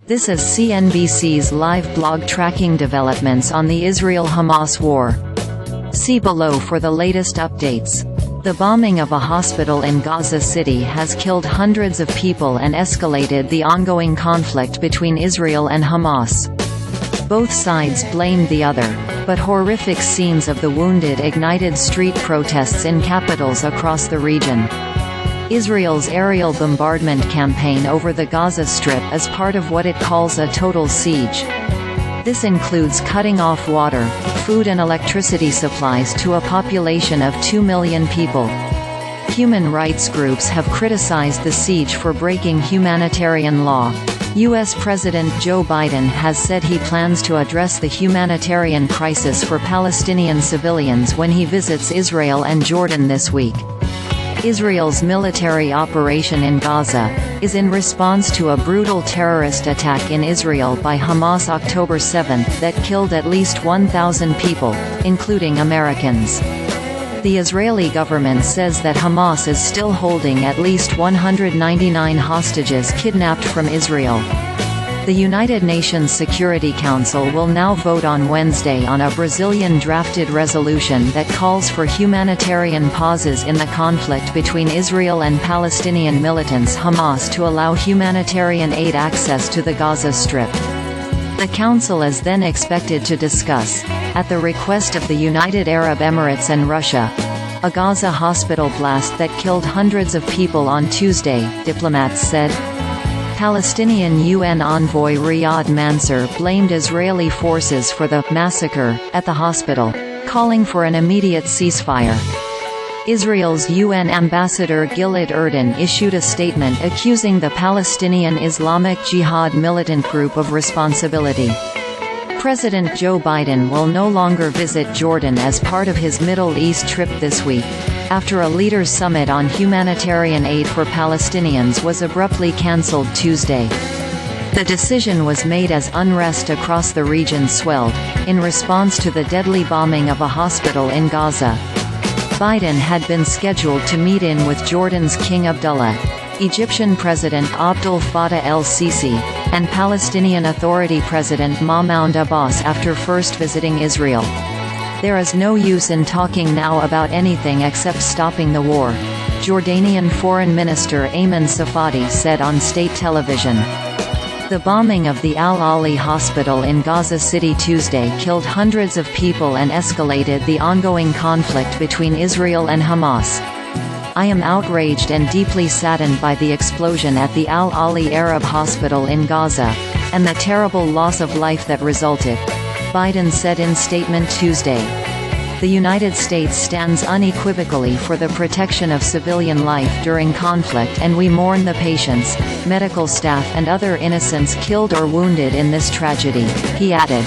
This is CNBC's live blog tracking developments on the Israel-Hamas war. See below for the latest updates. The bombing of a hospital in Gaza City has killed hundreds of people and escalated the ongoing conflict between Israel and Hamas. Both sides blamed the other, but horrific scenes of the wounded ignited street protests in capitals across the region. Israel's aerial bombardment campaign over the Gaza Strip is part of what it calls a total siege. This includes cutting off water, food and electricity supplies to a population of 2 million people. Human rights groups have criticized the siege for breaking humanitarian law. U.S. President Joe Biden has said he plans to address the humanitarian crisis for Palestinian civilians when he visits Israel and Jordan this week. Israel's military operation in Gaza is in response to a brutal terrorist attack in Israel by Hamas October 7 that killed at least 1,000 people, including Americans. The Israeli government says that Hamas is still holding at least 199 hostages kidnapped from Israel. The United Nations Security Council will now vote on Wednesday on a Brazilian-drafted resolution that calls for humanitarian pauses in the conflict between Israel and Palestinian militants Hamas to allow humanitarian aid access to the Gaza Strip. The Council is then expected to discuss, at the request of the United Arab Emirates and Russia, a Gaza hospital blast that killed hundreds of people on Tuesday, diplomats said. Palestinian UN envoy Riyad Mansour blamed Israeli forces for the massacre at the hospital, calling for an immediate ceasefire. Israel's UN ambassador Gilad Erdan issued a statement accusing the Palestinian Islamic Jihad militant group of responsibility. President Joe Biden will no longer visit Jordan as part of his Middle East trip this week, after a leaders' summit on humanitarian aid for Palestinians was abruptly cancelled Tuesday. The decision was made as unrest across the region swelled, in response to the deadly bombing of a hospital in Gaza. Biden had been scheduled to meet in with Jordan's King Abdullah, Egyptian President Abdel Fattah El-Sisi, and Palestinian Authority President Mahmound Abbas after first visiting Israel. There is no use in talking now about anything except stopping the war, Jordanian Foreign Minister Ayman Safadi said on state television. The bombing of the al-Ahli hospital in Gaza City Tuesday killed hundreds of people and escalated the ongoing conflict between Israel and Hamas. I am outraged and deeply saddened by the explosion at the al-Ahli Arab hospital in Gaza, and the terrible loss of life that resulted, Biden said in statement Tuesday. The United States stands unequivocally for the protection of civilian life during conflict, and we mourn the patients, medical staff and other innocents killed or wounded in this tragedy, he added.